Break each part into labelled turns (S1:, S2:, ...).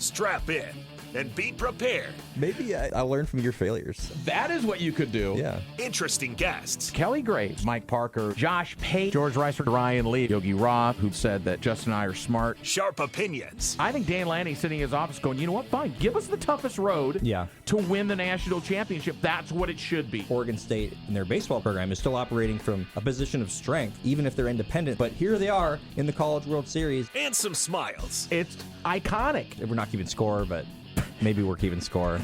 S1: Strap in and be prepared.
S2: Maybe I'll learn from your failures.
S3: That is what you could do.
S2: Yeah.
S1: Interesting guests.
S3: Kelly Graves, Mike Parker, Josh Pate, George Reiser, Ryan Lee, Yogi Roth, who said that Justin and I are smart.
S1: Sharp opinions.
S3: I think Dan Lanning sitting in his office going, you know what, fine, give us the toughest road to win the national championship. That's what it should be.
S2: Oregon State in their baseball program is still operating from a position of strength, even if they're independent. But here they are in the College World Series.
S1: And some smiles.
S3: It's iconic.
S2: We're not keeping score, but maybe we're keeping score.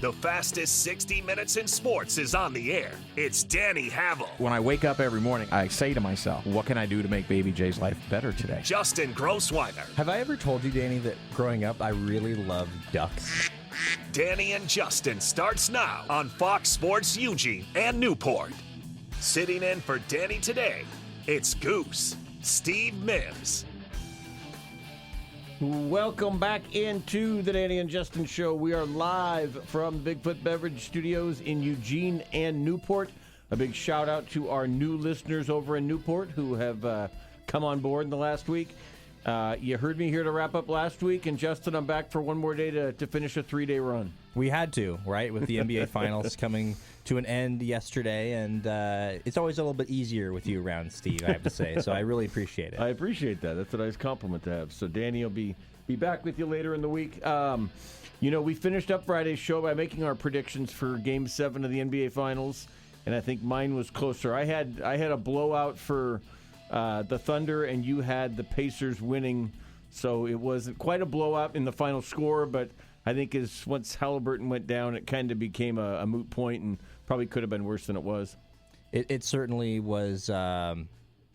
S1: The fastest 60 minutes in sports is on the air. It's Danny Havel.
S3: When I wake up every morning, I say to myself, what can I do to make Baby J's life better today?
S1: Justin Grossweiler.
S2: Have I ever told you, Danny, that growing up I really loved ducks?
S1: Danny and Justin starts now on Fox Sports Eugene and Newport. Sitting in for Danny today, it's Goose, Steve Mims.
S4: Welcome back into the Danny and Justin Show. We are live from Bigfoot Beverage Studios in Eugene and Newport. A big shout out to our new listeners over in Newport who have come on board in the last week. You heard me here to wrap up last week, and Justin, I'm back for one more day to finish a 3-day run.
S2: We had to, right, with the NBA Finals coming to an end yesterday, and it's always a little bit easier with you around, Steve, I have to say, so I really appreciate it.
S4: I appreciate that. That's a nice compliment to have. So Danny will be back with you later in the week. We finished up Friday's show by making our predictions for Game 7 of the NBA Finals, and I think mine was closer. I had a blowout for the Thunder, and you had the Pacers winning, so it wasn't quite a blowout in the final score, but I think once Haliburton went down, it kind of became a moot point and probably could have been worse than it was.
S2: It certainly was a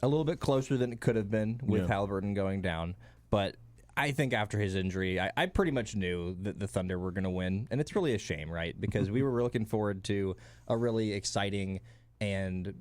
S2: little bit closer than it could have been with Haliburton going down, but I think after his injury, I pretty much knew that the Thunder were going to win, and it's really a shame, right? Because we were looking forward to a really exciting and,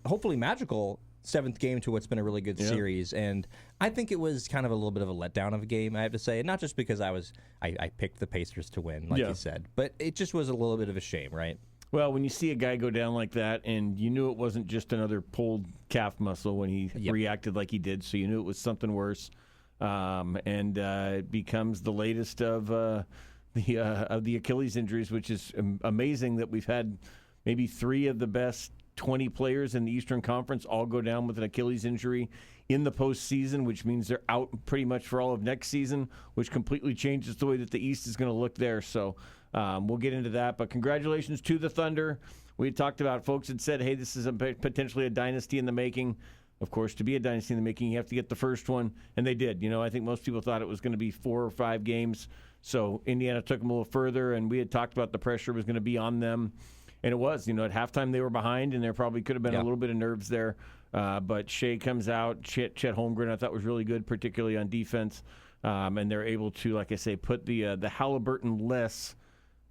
S2: hopefully magical seventh game to what's been a really good series, and I think it was kind of a little bit of a letdown of a game, I have to say, not just because I picked the Pacers to win, like you said, but it just was a little bit of a shame, right?
S4: Well, when you see a guy go down like that, and you knew it wasn't just another pulled calf muscle when he reacted like he did, so you knew it was something worse, and it becomes the latest of the Achilles injuries, which is amazing that we've had maybe 3 of the best 20 players in the Eastern Conference all go down with an Achilles injury in the postseason, which means they're out pretty much for all of next season, which completely changes the way that the East is going to look there. So we'll get into that. But congratulations to the Thunder. We had talked about, folks had said, hey, this is potentially a dynasty in the making. Of course, to be a dynasty in the making, you have to get the first one, and they did. I think most people thought it was going to be 4 or 5 games. So Indiana took them a little further, and we had talked about the pressure was going to be on them. And it was, at halftime they were behind, and there probably could have been a little bit of nerves there. But Shea comes out. Chet Holmgren I thought was really good, particularly on defense. And they're able to, like I say, put the Haliburton-less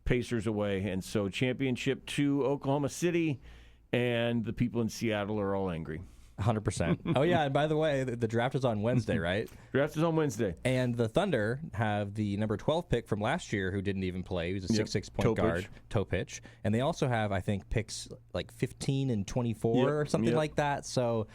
S4: Pacers away. And so championship to Oklahoma City, and the people in Seattle are all angry.
S2: 100%. Oh, yeah, and by the way, the draft is on Wednesday, right?
S4: Draft is on Wednesday.
S2: And the Thunder have the number 12 pick from last year who didn't even play. He was a 6'6" point guard, toe pitch. And they also have, I think, picks like 15 and 24 or something like that. So,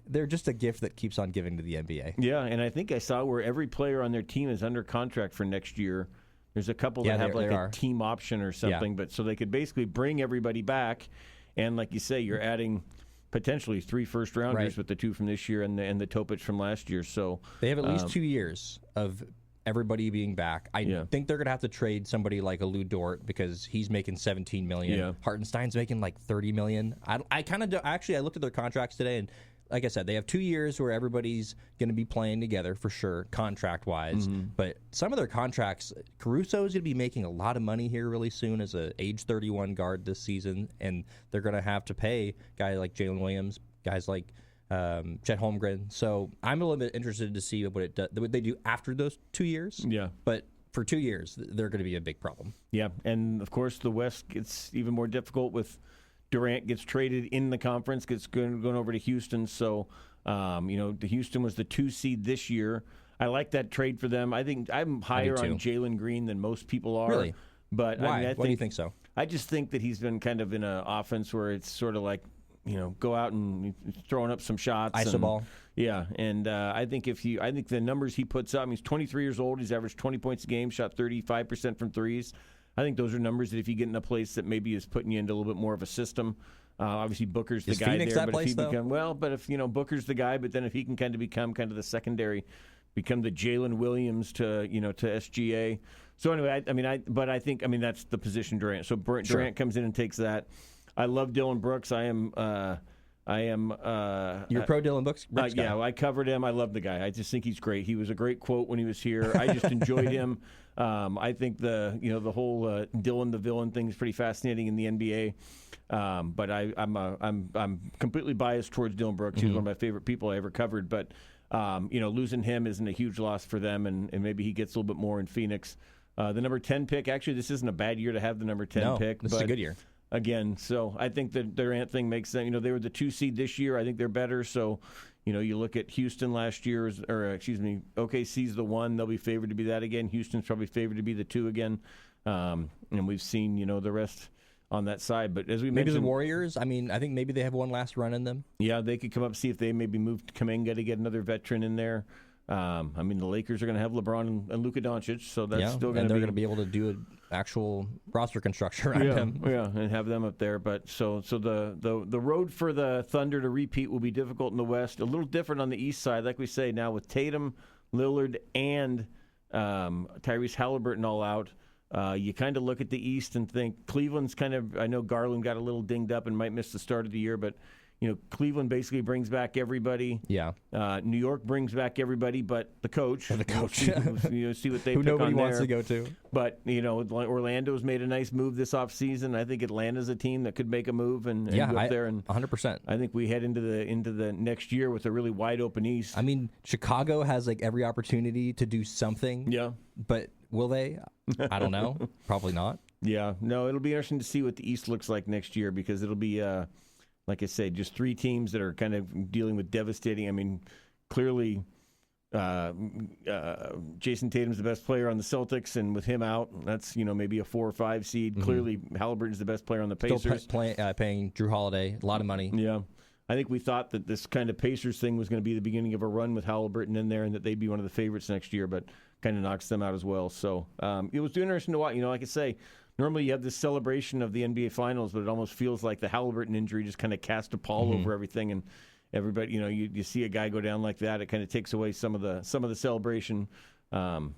S2: they're just a gift that keeps on giving to the NBA.
S4: Yeah, and I think I saw where every player on their team is under contract for next year. There's a couple that have like a team option or something, but so they could basically bring everybody back. And like you say, you're adding potentially 3 first-rounders with the 2 from this year and the Topic from last year. So
S2: they have at least 2 years of everybody being back. I think they're going to have to trade somebody like a Lou Dort because he's making $17 million. Yeah. Hartenstein's making like $30 million. I kind of actually I looked at their contracts today, and like I said, they have 2 years where everybody's going to be playing together for sure, contract-wise. Mm-hmm. But some of their contracts, Caruso's going to be making a lot of money here really soon as an age 31 guard this season, and they're going to have to pay guys like Jalen Williams, guys like Chet Holmgren. So I'm a little bit interested to see what they do after those 2 years. Yeah. But for 2 years, they're going to be a big problem.
S4: Yeah, and of course the West gets even more difficult with Durant gets traded in the conference, gets going over to Houston. So, the Houston was the 2 seed this year. I like that trade for them. I think I'm higher on Jalen Green than most people are.
S2: Really?
S4: But
S2: why? Why do you think so?
S4: I just think that he's been kind of in an offense where it's sort of like go out and throwing up some shots.
S2: Iso ball.
S4: Yeah, and I think the numbers he puts up, he's 23 years old, he's averaged 20 points a game, shot 35% from threes. I think those are numbers that if you get in a place that maybe is putting you into a little bit more of a system, obviously Booker's the guy
S2: Phoenix
S4: there.
S2: That place,
S4: but if Booker's the guy, but then if he can kind of become kind of the secondary, become the Jalen Williams to SGA. So anyway, I think that's the position Durant. So Durant comes in and takes that. I love Dylan Brooks. I am.
S2: You're pro Dylan Brooks guy?
S4: Yeah, I covered him. I love the guy. I just think he's great. He was a great quote when he was here. I just enjoyed him. I think the whole Dylan the villain thing is pretty fascinating in the NBA. But I'm completely biased towards Dylan Brooks. He's one of my favorite people I ever covered. But losing him isn't a huge loss for them, and maybe he gets a little bit more in Phoenix. The number 10 pick. Actually, this isn't a bad year to have the number 10 pick.
S2: This is a good year.
S4: Again, so I think the Durant thing makes sense. They were the 2 seed this year. I think they're better. So, you look at Houston last year, OKC's the 1. They'll be favored to be that again. Houston's probably favored to be the 2 again. And we've seen, the rest on that side. But as we mentioned,
S2: maybe the Warriors. I think maybe they have one last run in them.
S4: Yeah, they could come up, see if they maybe move Kuminga to get another veteran in there. The Lakers are going to have LeBron and Luka Doncic, so that's still going to be.
S2: And they're going to be able to do an actual roster construction around him.
S4: Yeah, and have them up there. But so the road for the Thunder to repeat will be difficult in the West. A little different on the East side, like we say now with Tatum, Lillard, and Tyrese Haliburton all out. You kind of look at the East and think Cleveland's kind of. I know Garland got a little dinged up and might miss the start of the year, but. Cleveland basically brings back everybody.
S2: Yeah.
S4: New York brings back everybody, but the coach.
S2: The coach.
S4: See what they
S2: who
S4: pick
S2: nobody
S4: on
S2: wants
S4: there.
S2: to go to.
S4: But Orlando's made a nice move this offseason. I think Atlanta's a team that could make a move and go up there. And
S2: 100%.
S4: I think we head into the next year with a really wide open East.
S2: Chicago has every opportunity to do something.
S4: Yeah.
S2: But will they? I don't know. Probably not.
S4: Yeah. No, it'll be interesting to see what the East looks like next year because it'll be. Like I said, just 3 teams that are kind of dealing with devastating. Clearly, Jason Tatum's the best player on the Celtics, and with him out, that's maybe a 4 or 5 seed. Mm-hmm. Clearly, Halliburton's the best player on the Pacers.
S2: Still paying Drew Holiday a lot of money.
S4: Yeah. I think we thought that this kind of Pacers thing was going to be the beginning of a run with Haliburton in there and that they'd be one of the favorites next year, but kind of knocks them out as well. So it was interesting to watch. Like I say, normally you have this celebration of the NBA Finals, but it almost feels like the Haliburton injury just kind of cast a pall over everything, and everybody, you see a guy go down like that, it kind of takes away some of the celebration. But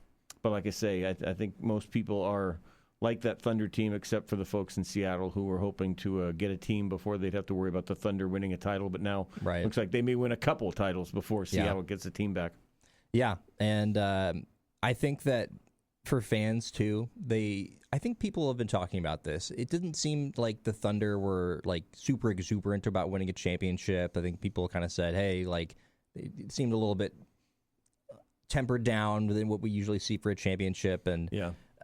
S4: like I say, I think most people are like that Thunder team, except for the folks in Seattle who were hoping to get a team before they'd have to worry about the Thunder winning a title. But now it looks like they may win a couple of titles before Seattle gets a team back. Yeah,
S2: and I think that for fans too, I think people have been talking about this. It didn't seem like the Thunder were super exuberant about winning a championship. I think people kind of said, hey, it seemed a little bit tempered down than what we usually see for a championship. And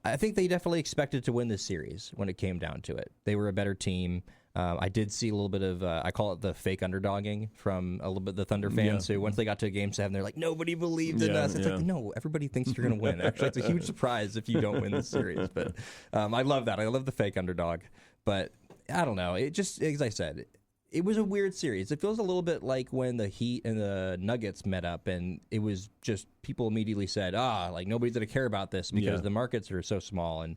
S2: I think they definitely expected to win this series when it came down to it. They were a better team. I did see a little bit of, I call it the fake underdogging from a little bit the Thunder fans who, once they got to Game 7, they're like, nobody believed in us. It's no, everybody thinks you're going to win. Actually, it's a huge surprise if you don't win this series. But I love that. I love the fake underdog. But I don't know. It just, as I said, it was a weird series. It feels a little bit like when the Heat and the Nuggets met up, and it was just people immediately said, nobody's going to care about this because the markets are so small. And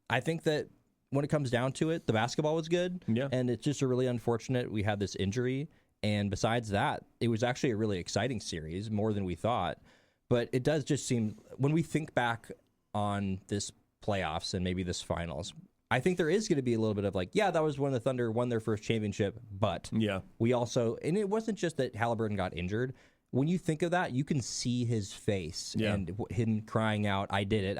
S2: I think that when it comes down to it, the basketball was good, and it's just really unfortunate we had this injury. And besides that, it was actually a really exciting series, more than we thought. But it does just seem, when we think back on this playoffs and maybe this finals, I think there is going to be a little bit of that was when the Thunder won their first championship, but we also, and it wasn't just that Haliburton got injured. When you think of that, you can see his face and him crying out, I did it.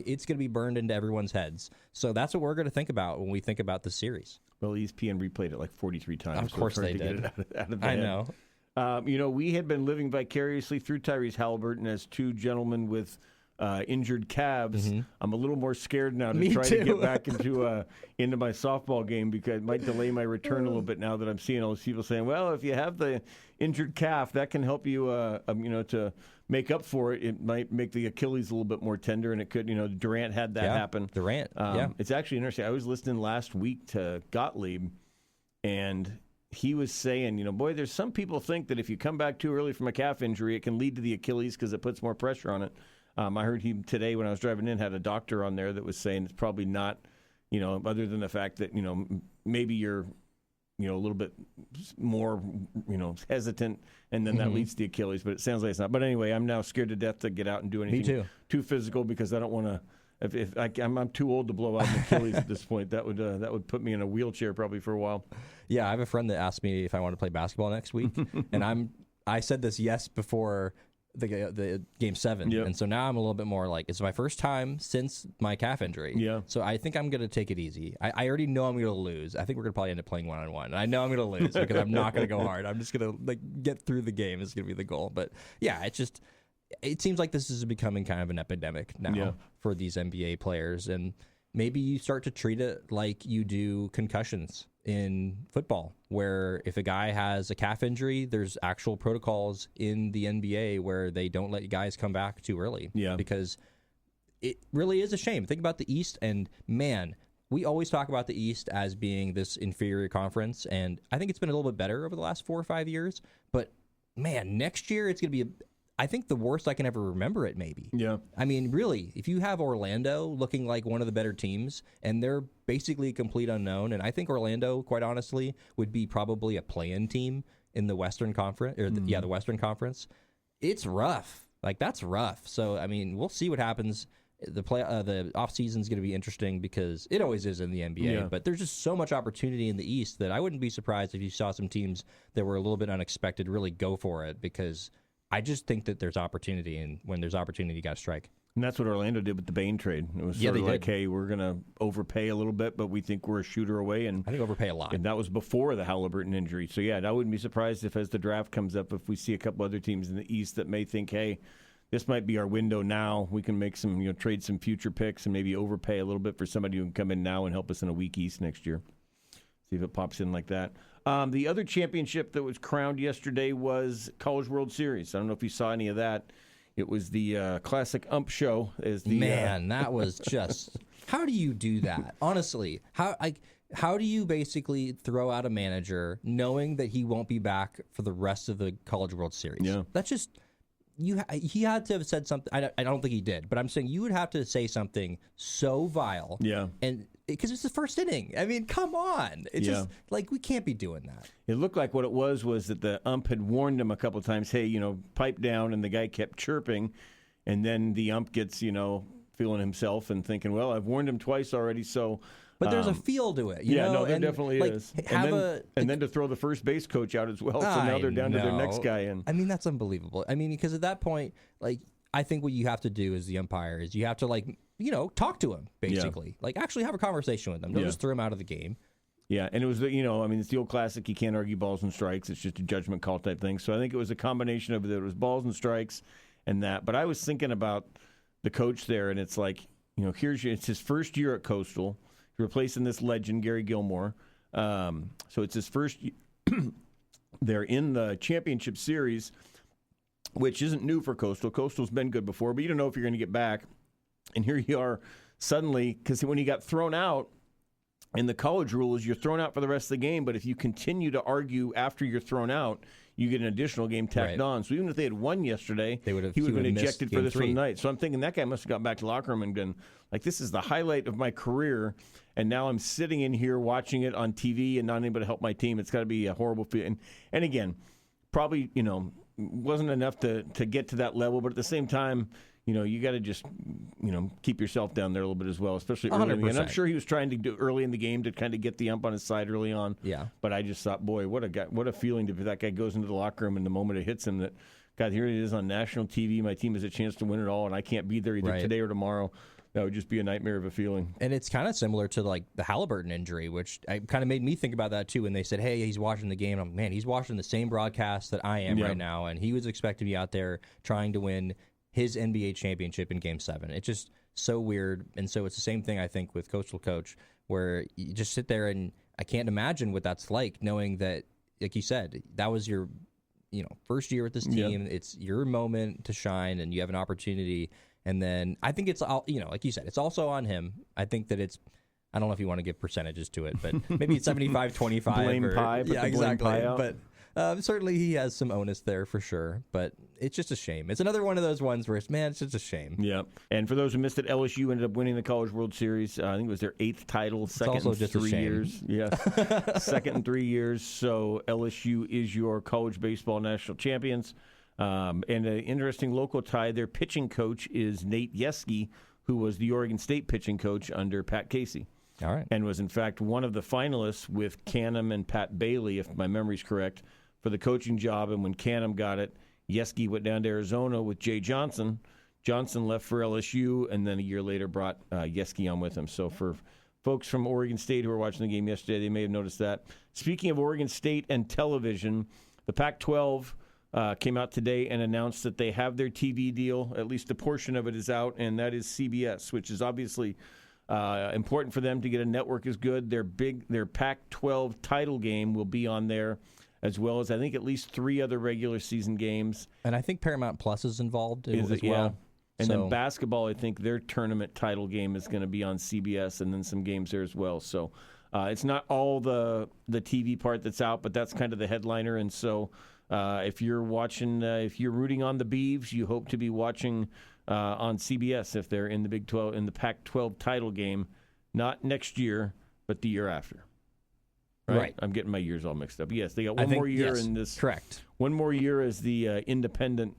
S2: It's going to be burned into everyone's heads. So that's what we're going to think about when we think about the series.
S4: Well, ESPN replayed it 43 times.
S2: Of course they did.
S4: Out of the
S2: I
S4: head.
S2: know.
S4: We had been living vicariously through Tyrese Haliburton as 2 gentlemen with injured calves. I'm a little more scared now to try to get back into my softball game because it might delay my return a little bit now that I'm seeing all these people saying, well, if you have the injured calf, that can help you, to make up for it. It might make the Achilles a little bit more tender, and it could, Durant had that happen.
S2: Durant,
S4: It's actually interesting. I was listening last week to Gottlieb, and he was saying, boy, there's some people think that if you come back too early from a calf injury, it can lead to the Achilles because it puts more pressure on it. I heard him today when I was driving in, had a doctor on there that was saying it's probably not, other than the fact that, maybe you're, a little bit more, hesitant, and then that leads to the Achilles. But it sounds like it's not. But anyway, I'm now scared to death to get out and do anything too physical because I don't want to. I'm too old to blow out an Achilles at this point. That would put me in a wheelchair probably for a while.
S2: Yeah, I have a friend that asked me if I want to play basketball next week, and I said this yes before the game 7, and so now I'm a little bit more like, it's my first time since my calf injury. Yeah. So I think I'm gonna take it easy. I already know I'm gonna lose. I think we're gonna probably end up playing 1-on-1. And I know I'm gonna lose because I'm not gonna go hard. I'm just gonna get through the game is gonna be the goal. But yeah, it seems like this is becoming kind of an epidemic now for these NBA players, and maybe you start to treat it like you do concussions in football, where if a guy has a calf injury, there's actual protocols in the NBA where they don't let guys come back too early. Yeah. Because it really is a shame. Think about the East, and man, we always talk about the East as being this inferior conference, and I think it's been a little bit better over the last 4 or 5 years, but man, next year it's going to be I think the worst I can ever remember it, maybe. Yeah. I mean, really, if you have Orlando looking like one of the better teams, and they're basically a complete unknown, and I think Orlando, quite honestly, would be probably a play-in team in the Western Conference, or the Western Conference. It's rough. That's rough. So, I mean, we'll see what happens. The offseason is going to be interesting because it always is in the NBA, but there's just so much opportunity in the East that I wouldn't be surprised if you saw some teams that were a little bit unexpected really go for it, because I just think that there's opportunity, and when there's opportunity, you got to strike.
S4: And that's what Orlando did with the Bain trade. It was sort of like, hey, we're going to overpay a little bit, but we think we're a shooter away. And
S2: I think overpay a lot.
S4: And that was before the Haliburton injury. So, yeah, I wouldn't be surprised if, as the draft comes up, if we see a couple other teams in the East that may think, hey, this might be our window now. We can make some, trade some future picks and maybe overpay a little bit for somebody who can come in now and help us in a weak East next year. See if it pops in like that. The other championship that was crowned yesterday was College World Series. I don't know if you saw any of that. It was the classic ump show.
S2: That was just... How do you do that? Honestly, how do you basically throw out a manager knowing that he won't be back for the rest of the College World Series? Yeah. That's just... He had to have said something. I don't think he did, but I'm saying you would have to say something so vile. Yeah. And because it's the first inning. I mean, come on. It's just we can't be doing that.
S4: It looked like what it was that the ump had warned him a couple of times, hey, pipe down, and the guy kept chirping, and then the ump gets, feeling himself and thinking, well, I've warned him twice already, so...
S2: But there's a feel to it,
S4: there definitely is. And then to throw the first base coach out as well, so now they're down to their next guy in.
S2: I mean, that's unbelievable. I mean, because at that point, I think what you have to do as the umpire is you have to, talk to him, basically. Yeah. Actually have a conversation with him. Don't just throw him out of the game.
S4: Yeah, and it was, it's the old classic, you can't argue balls and strikes. It's just a judgment call type thing. So I think it was a combination of it. It was balls and strikes and that. But I was thinking about the coach there, and it's like, it's his first year at Coastal. Replacing this legend, Gary Gilmore. So it's his first they're in the championship series, which isn't new for Coastal. Coastal's been good before, but you don't know if you're going to get back. And here you are suddenly, because when he got thrown out, in the college rule is you're thrown out for the rest of the game, but if you continue to argue after you're thrown out, you get an additional game tacked on. So even if they had won yesterday, he would have been ejected for this one night. So I'm thinking that guy must have got back to the locker room and been like, this is the highlight of my career, and now I'm sitting in here watching it on TV and not able to help my team. It's got to be a horrible feeling. And again, probably, wasn't enough to get to that level, but at the same time, you got to just, keep yourself down there a little bit as well, especially early in the game. And I'm sure he was trying to do early in the game to kind of get the ump on his side early on. Yeah. But I just thought, boy, what a feeling if that guy goes into the locker room and the moment it hits him that, God, here it is on national TV. My team has a chance to win it all, and I can't be there either today or tomorrow. That would just be a nightmare of a feeling.
S2: And it's kind of similar to the Haliburton injury, which kind of made me think about that too. When they said, hey, he's watching the game. I'm like, man, he's watching the same broadcast that I am right now. And he was expected to be out there trying to win his NBA championship in Game 7. It's just so weird. And so it's the same thing, I think, with Coastal Coach, where you just sit there and I can't imagine what that's like, knowing that, like you said, that was your first year with this team. Yep. It's your moment to shine, and you have an opportunity. And then I think it's all, like you said, it's also on him. I think that I don't know if you want to give percentages to it, but maybe it's 75-25.
S4: Blame pie, but
S2: yeah,
S4: the blame
S2: exactly.
S4: pie out.
S2: But certainly he has some onus there for sure. But it's just a shame. It's another one of those ones where it's just a shame.
S4: Yeah. And for those who missed it, LSU ended up winning the College World Series. I think it was their 8th title, second in 3 years. Yes, second in 3 years. So LSU is your college baseball national champions. And an interesting local tie, their pitching coach is Nate Yeskie, who was the Oregon State pitching coach under Pat Casey.
S2: All right.
S4: And was, in fact, one of the finalists with Canham and Pat Bailey, if my memory's correct, for the coaching job. And when Canham got it, Yeskie went down to Arizona with Jay Johnson. Johnson left for LSU, and then a year later brought Yeskie on with him. So for folks from Oregon State who were watching the game yesterday, they may have noticed that. Speaking of Oregon State and television, the Pac-12 came out today and announced that they have their TV deal. At least a portion of it is out, and that is CBS, which is obviously important for them to get a network is good. Their Pac-12 title game will be on there, as well as I think at least 3 other regular season games.
S2: And I think Paramount Plus is involved as well.
S4: Yeah. And then basketball, I think their tournament title game is going to be on CBS, and then some games there as well. So it's not all the TV part that's out, but that's kind of the headliner. And so if you're watching, if you're rooting on the Beavs, you hope to be watching on CBS if they're in the Big 12, in the Pac-12 title game, not next year, but the year after. Right. I'm getting my years all mixed up. Yes, they got one more year in this.
S2: Correct.
S4: One more year as the independent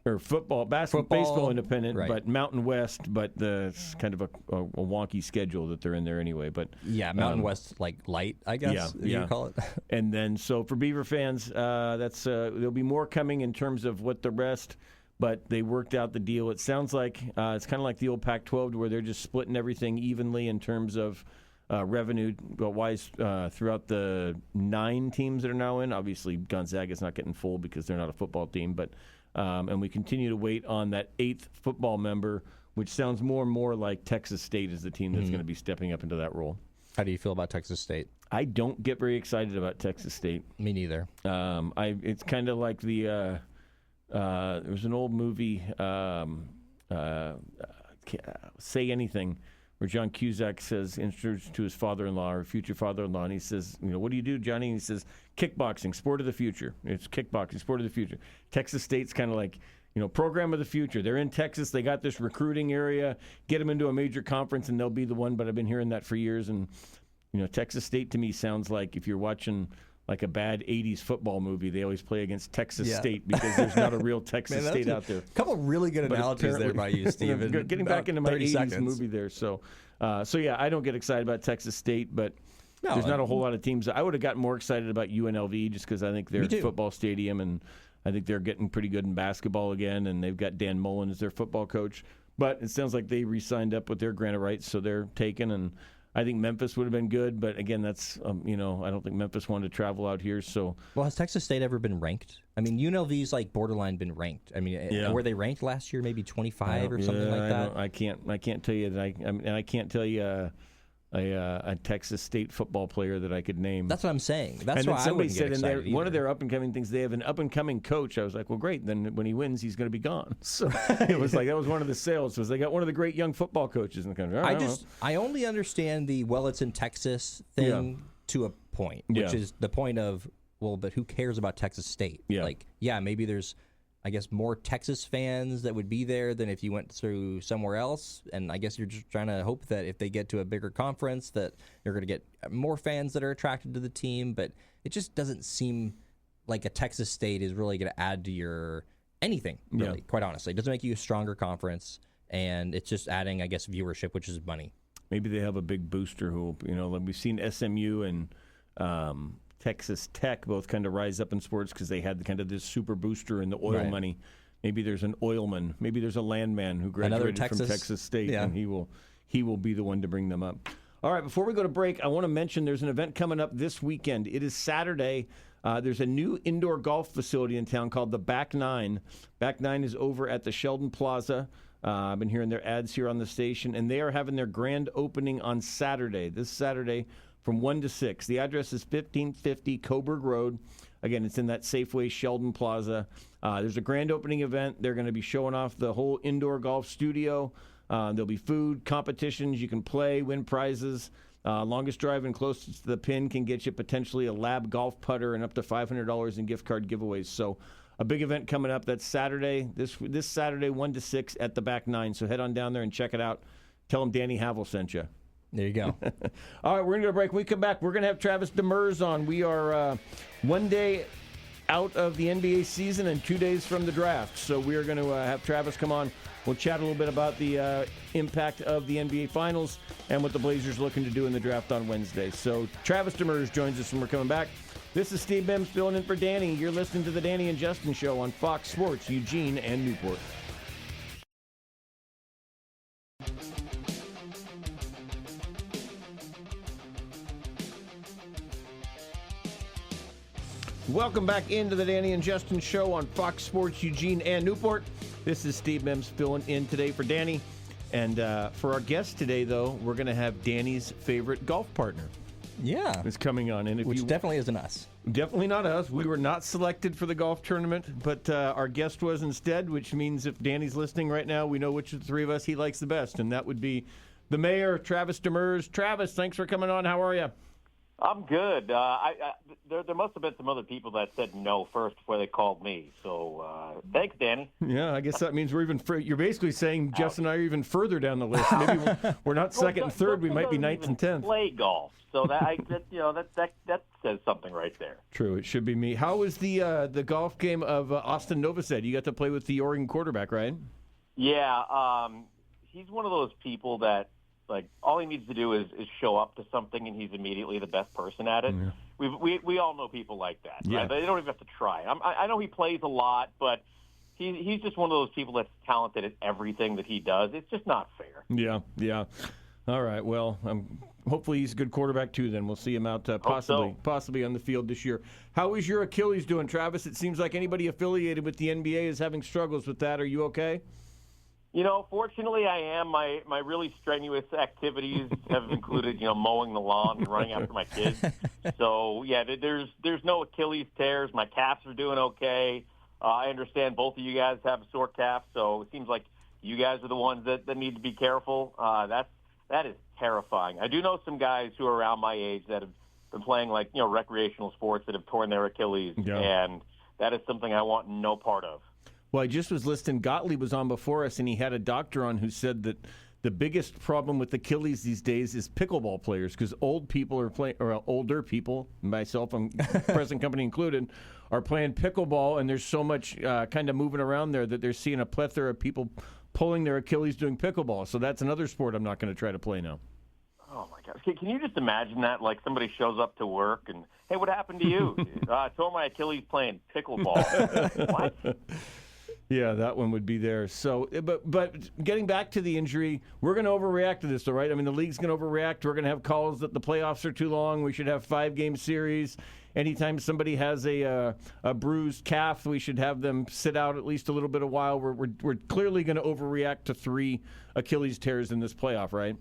S4: or baseball independent, right. But Mountain West, but it's kind of a wonky schedule that they're in there anyway. But
S2: yeah, Mountain West like light, I guess you call it.
S4: And then so for Beaver fans, that's there'll be more coming in terms of what the rest. But they worked out the deal. It sounds like it's kind of like the old Pac-12 where they're just splitting everything evenly in terms of revenue-wise throughout the 9 teams that are now in. Obviously, Gonzaga's not getting full because they're not a football team. But and we continue to wait on that 8th football member, which sounds more and more like Texas State is the team that's going to be stepping up into that role.
S2: How do you feel about Texas State?
S4: I don't get very excited about Texas State.
S2: Me neither.
S4: It's kind of like the there was an old movie, Say Anything, where John Cusack says, introduced to his father-in-law or future father-in-law, and he says, what do you do, Johnny? And he says, kickboxing, sport of the future. It's kickboxing, sport of the future. Texas State's kind of like, program of the future. They're in Texas. They got this recruiting area. Get them into a major conference, and they'll be the one. But I've been hearing that for years. And, Texas State to me sounds like if you're watching like a bad 80s football movie, they always play against Texas State because there's not a real Texas State out there.
S2: A couple really good analogies there by you, Steven.
S4: Getting back into my 80s movie there. So yeah, I don't get excited about Texas State, but there's not a whole lot of teams. I would have gotten more excited about UNLV just because I think they're a football stadium, and I think they're getting pretty good in basketball again, and they've got Dan Mullen as their football coach. But it sounds like they re-signed up with their grant of rights, so they're taken, and I think Memphis would have been good, but again, that's I don't think Memphis wanted to travel out here. So,
S2: well, has Texas State ever been ranked? I mean, UNLV's like borderline been ranked. I mean, were they ranked last year? Maybe 25 or something like that.
S4: I can't tell you that. I can't tell you a Texas State football player that I could name.
S2: That's what I'm saying. That's why I wouldn't get excited either.
S4: One of their up-and-coming things, they have an up-and-coming coach. I was like, well, great. Then when he wins, he's going to be gone. So it was like that was one of the sales. Was they got one of the great young football coaches in the country.
S2: I only understand the it's in Texas thing to a point, which is the point of, well, but who cares about Texas State?
S4: Yeah.
S2: Like, maybe there's, I guess, more Texas fans that would be there than if you went through somewhere else. And I guess you're just trying to hope that if they get to a bigger conference that you're going to get more fans that are attracted to the team. But it just doesn't seem like a Texas State is really going to add to your anything, really, quite honestly. It doesn't make you a stronger conference, and it's just adding, I guess, viewership, which is money.
S4: Maybe they have a big booster who, like we've seen SMU and Texas Tech both kind of rise up in sports because they had kind of this super booster in the oil money. Maybe there's an oilman. Maybe there's a landman who graduated from Texas State, and he will be the one to bring them up. All right, before we go to break, I want to mention there's an event coming up this weekend. It is Saturday. There's a new indoor golf facility in town called the Back Nine. Back Nine is over at the Sheldon Plaza. I've been hearing their ads here on the station, and they are having their grand opening on Saturday, this Saturday, from 1 to 6. The address is 1550 Coburg Road. Again, it's in that Safeway Sheldon Plaza. There's a grand opening event. They're going to be showing off the whole indoor golf studio. There'll be food, competitions. You can play, win prizes. Longest drive and closest to the pin can get you potentially a lab golf putter and up to $500 in gift card giveaways. So a big event coming up. That's Saturday, this Saturday, 1 to 6 at the back 9. So head on down there and check it out. Tell them Danny Havel sent you.
S2: There you go.
S4: All right, we're going to go to break. When we come back, we're going to have Travis Demers on. We are 1 day out of the NBA season and 2 days from the draft. So we are going to have Travis come on. We'll chat a little bit about the impact of the NBA Finals and what the Blazers are looking to do in the draft on Wednesday. So Travis Demers joins us when we're coming back. This is Steve Mims filling in for Danny. You're listening to the Danny and Justin Show on Fox Sports Eugene and Newport. Welcome back into the Danny and Justin Show on Fox Sports Eugene and Newport. This is Steve Mims filling in today for Danny. And for our guest today, though, we're going to have Danny's favorite golf partner.
S2: Yeah.
S4: Is coming on. And
S2: Which definitely isn't us.
S4: Definitely not us. We were not selected for the golf tournament, but our guest was instead, which means if Danny's listening right now, we know which of the three of us he likes the best, and that would be the mayor, Travis Demers. Travis, thanks for coming on. How are you?
S5: I'm good. There must have been some other people that said no first before they called me. So thanks, Danny.
S4: Yeah, I guess that means we're even. You're basically saying Jess and I are even further down the list. Maybe we're not second and third. We might be ninth and 10th.
S5: Play golf, so that says something right there.
S4: True, it should be me. How was the golf game of Austin Novosad? You got to play with the Oregon quarterback, right?
S5: Yeah, he's one of those people that. Like, all he needs to do is show up to something, and he's immediately the best person at it. Yeah. We all know people like that. Right? Yeah. They don't even have to try. I know he plays a lot, but he's just one of those people that's talented at everything that he does. It's just not fair.
S4: Yeah. All right, well, hopefully he's a good quarterback, too, then. We'll see him out possibly on the field this year. How is your Achilles doing, Travis? It seems like anybody affiliated with the NBA is having struggles with that. Are you okay?
S5: You know, fortunately, I am. My really strenuous activities have included, mowing the lawn and running after my kids. So, yeah, there's no Achilles tears. My calves are doing okay. I understand both of you guys have a sore calf, so it seems like you guys are the ones that need to be careful. That is terrifying. I do know some guys who are around my age that have been playing, recreational sports that have torn their Achilles, and that is something I want no part of.
S4: Well, I just was listening. Gottlieb was on before us, and he had a doctor on who said that the biggest problem with Achilles these days is pickleball players because old people are playing, or older people, myself and present company included, are playing pickleball, and there's so much kind of moving around there that they're seeing a plethora of people pulling their Achilles doing pickleball. So that's another sport I'm not going to try to play now.
S5: Oh, my God. Can you just imagine that? Like somebody shows up to work and, hey, what happened to you? I tore my Achilles playing pickleball. What?
S4: Yeah, that one would be there. So, but getting back to the injury, we're going to overreact to this, all right? I mean, the league's going to overreact. We're going to have calls that the playoffs are too long. We should have 5-game series. Anytime somebody has a bruised calf, we should have them sit out at least a little bit of while. We're clearly going to overreact to 3 Achilles tears in this playoff, right?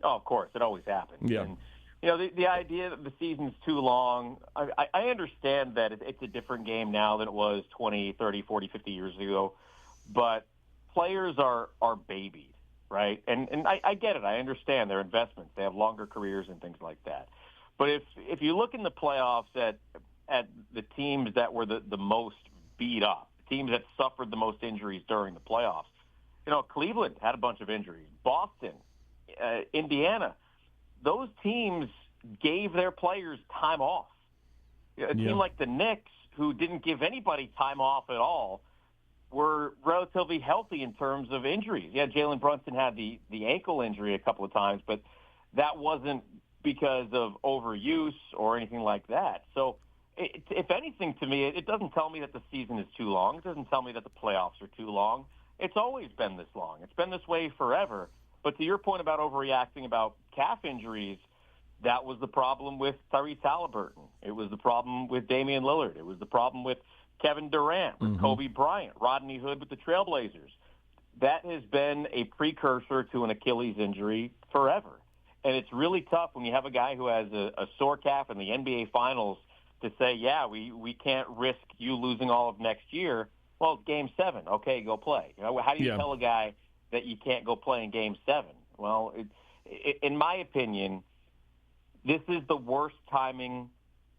S5: Oh, of course. It always happens.
S4: Yeah.
S5: And, the idea that the season's too long, I understand that it's a different game now than it was 20, 30, 40, 50 years ago. But players are babied, right? And I get it. I understand their investments. They have longer careers and things like that. But if you look in the playoffs at the teams that were the most beat up, teams that suffered the most injuries during the playoffs, Cleveland had a bunch of injuries. Boston, Indiana, those teams gave their players time off. A team like the Knicks, who didn't give anybody time off at all, were relatively healthy in terms of injuries. Yeah, Jalen Brunson had the ankle injury a couple of times, but that wasn't because of overuse or anything like that. So, if anything, to me, it doesn't tell me that the season is too long. It doesn't tell me that the playoffs are too long. It's always been this long. It's been this way forever. But to your point about overreacting about calf injuries, that was the problem with Tyrese Haliburton. It was the problem with Damian Lillard. It was the problem with Kevin Durant, with Kobe Bryant, Rodney Hood with the Trailblazers. That has been a precursor to an Achilles injury forever. And it's really tough when you have a guy who has a sore calf in the NBA Finals to say, yeah, we can't risk you losing all of next year. Well, it's Game 7. Okay, go play. How do you tell a guy that you can't go play in Game 7. Well, in my opinion, this is the worst timing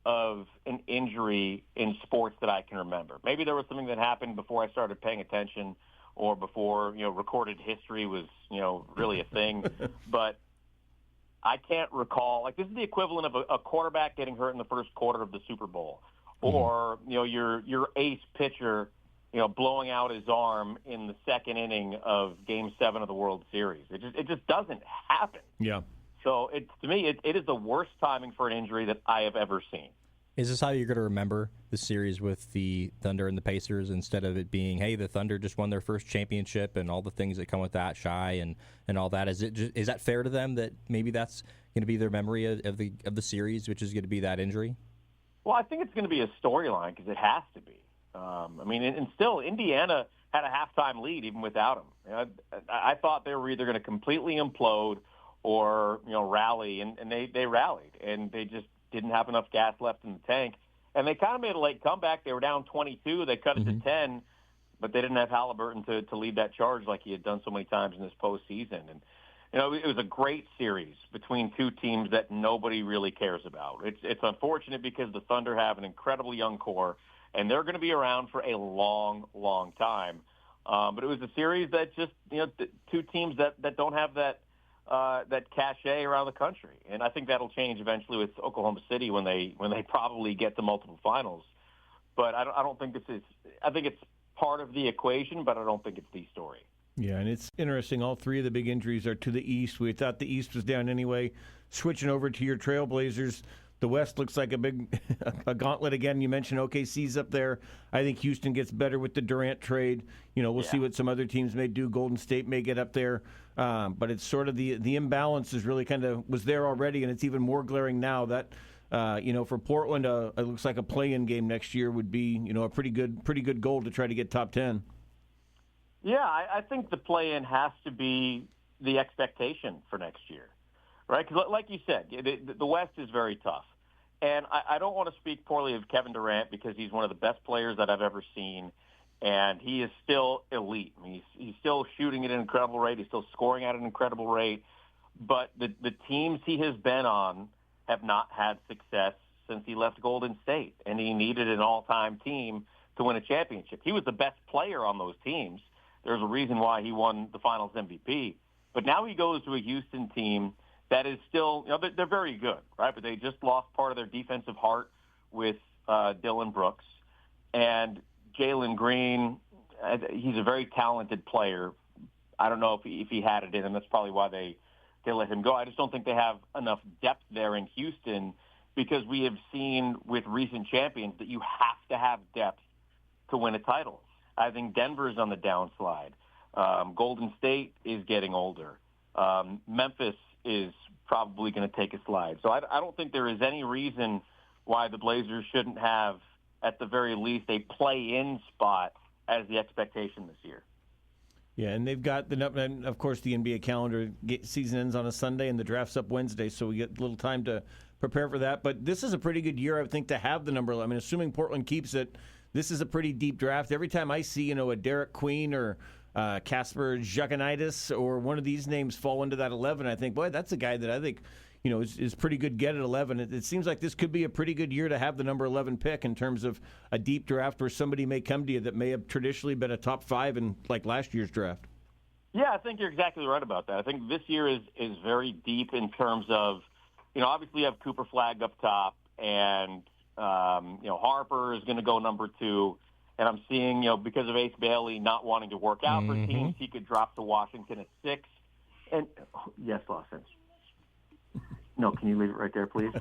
S5: of an injury in sports that I can remember. Maybe there was something that happened before I started paying attention or before, recorded history was, really a thing. But I can't recall. Like, this is the equivalent of a quarterback getting hurt in the first quarter of the Super Bowl, or your ace pitcher, blowing out his arm in the second inning of Game 7 of the World Series. It just doesn't happen.
S4: Yeah.
S5: So to me, it is the worst timing for an injury that I have ever seen.
S2: Is this how you're going to remember the series with the Thunder and the Pacers, instead of it being, hey, the Thunder just won their first championship and all the things that come with that, shy and all that? Is that fair to them that maybe that's going to be their memory of the series, which is going to be that injury?
S5: Well, I think it's going to be a storyline because it has to be. And still, Indiana had a halftime lead even without him. I thought they were either going to completely implode or rally, and they rallied, and they just didn't have enough gas left in the tank. And they kind of made a late comeback. They were down 22. They cut it to 10, but they didn't have Haliburton to lead that charge like he had done so many times in this postseason. And, it was a great series between two teams that nobody really cares about. It's unfortunate because the Thunder have an incredible young core, and they're going to be around for a long, long time. But it was a series that just, two teams that don't have that cachet around the country, and I think that'll change eventually with Oklahoma City when they probably get to multiple finals. But I don't think this is. I think it's part of the equation, but I don't think it's the story.
S4: Yeah, and it's interesting. All three of the big injuries are to the East. We thought the East was down anyway. Switching over to your Trailblazers, the West looks like a gauntlet again. You mentioned OKC's up there. I think Houston gets better with the Durant trade. We'll see what some other teams may do. Golden State may get up there. But it's sort of the imbalance is really kind of was there already, and it's even more glaring now. That for Portland, it looks like a play-in game next year would be a pretty good goal to try to get top 10.
S5: Yeah, I think the play-in has to be the expectation for next year, right? Because like you said, the West is very tough. And I don't want to speak poorly of Kevin Durant because he's one of the best players that I've ever seen. And he is still elite. I mean, he's still shooting at an incredible rate. He's still scoring at an incredible rate. But the teams he has been on have not had success since he left Golden State. And he needed an all-time team to win a championship. He was the best player on those teams. There's a reason why he won the Finals MVP. But now he goes to a Houston team that is still, they're very good, right? But they just lost part of their defensive heart with Dylan Brooks. And Jalen Green, he's a very talented player. I don't know if he had it in him. That's probably why they let him go. I just don't think they have enough depth there in Houston because we have seen with recent champions that you have to have depth to win a title. I think Denver's on the downslide. Golden State is getting older. Memphis is probably going to take a slide. So I don't think there is any reason why the Blazers shouldn't have, at the very least, a play-in spot as the expectation this year.
S4: Yeah, and they've got and of course, the NBA calendar season ends on a Sunday and the draft's up Wednesday, so we get a little time to prepare for that. But this is a pretty good year, I would think, to have the number 11. I mean, assuming Portland keeps it, this is a pretty deep draft. Every time I see, a Derek Queen or Casper Giacounitis or one of these names fall into that 11, I think, boy, that's a guy that I think, is pretty good get at 11. It seems like this could be a pretty good year to have the number 11 pick in terms of a deep draft where somebody may come to you that may have traditionally been a top 5 in like last year's draft.
S5: Yeah, I think you're exactly right about that. I think this year is very deep in terms of, obviously you have Cooper Flagg up top and, Harper is going to go number 2. And I'm seeing, because of Ace Bailey not wanting to work out for teams, he could drop to Washington at 6. And yes, Lawson. No, can you leave it right there, please?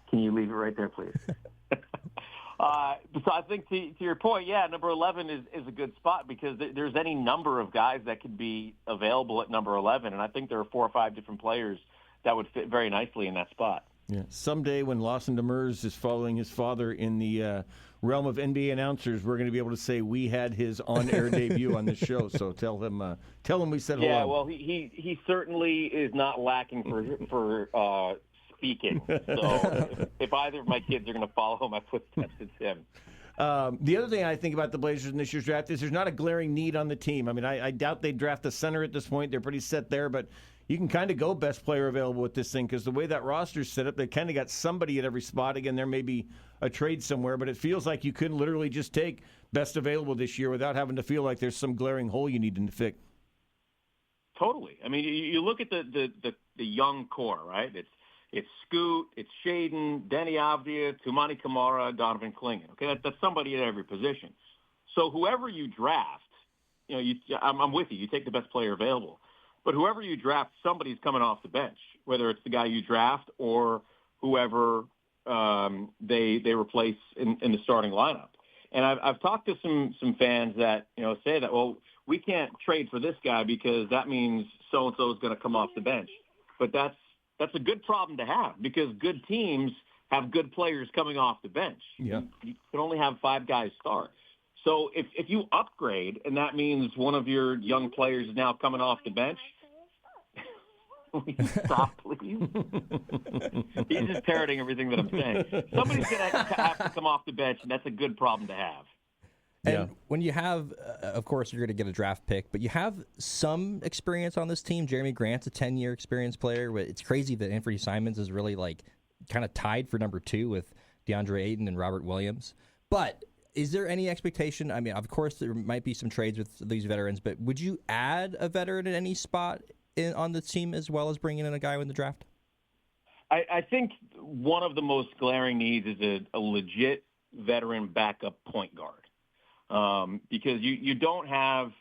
S5: Can you leave it right there, please? So I think to your point, yeah, number 11 is a good spot because there's any number of guys that could be available at number 11, and I think there are 4 or 5 different players that would fit very nicely in that spot.
S4: Yeah. Someday when Lawson Demers is following his father in the realm of NBA announcers, we're going to be able to say we had his on-air debut on this show. So tell him we said hello.
S5: Yeah, well, he certainly is not lacking for speaking. So if either of my kids are going to follow my footsteps, it's him.
S4: The other thing I think about the Blazers in this year's draft is there's not a glaring need on the team. I mean, I doubt they'd draft a center at this point. They're pretty set there, but you can kind of go best player available with this thing because the way that roster's set up, they kind of got somebody at every spot. Again, there may be a trade somewhere, but it feels like you could literally just take best available this year without having to feel like there's some glaring hole you need to fix.
S5: Totally. I mean, you look at the young core, right? It's Scoot, it's Shaden, Denny Avdia, Tumani Kamara, Donovan Clingan. Okay, that's somebody at every position. So whoever you draft, I'm with you. You take the best player available. But whoever you draft, somebody's coming off the bench, whether it's the guy you draft or whoever they replace in the starting lineup. And I've talked to some fans that say that, well, we can't trade for this guy because that means so and so is going to come off the bench. But that's a good problem to have because good teams have good players coming off the bench.
S4: Yeah.
S5: You can only have 5 guys start. So if you upgrade and that means one of your young players is now coming off the bench, will you stop, please? He's just parroting everything that I'm saying. Somebody's going to have to come off the bench, and that's a good problem to have.
S2: And when you have, of course, you're going to get a draft pick, but you have some experience on this team. Jeremy Grant's a 10-year experienced player. But it's crazy that Anthony Simons is really kind of tied for number 2 with DeAndre Ayton and Robert Williams. But is there any expectation? I mean, of course, there might be some trades with these veterans, but would you add a veteran at any spot on the team as well as bringing in a guy in the draft?
S5: I think one of the most glaring needs is a legit veteran backup point guard. Because you don't have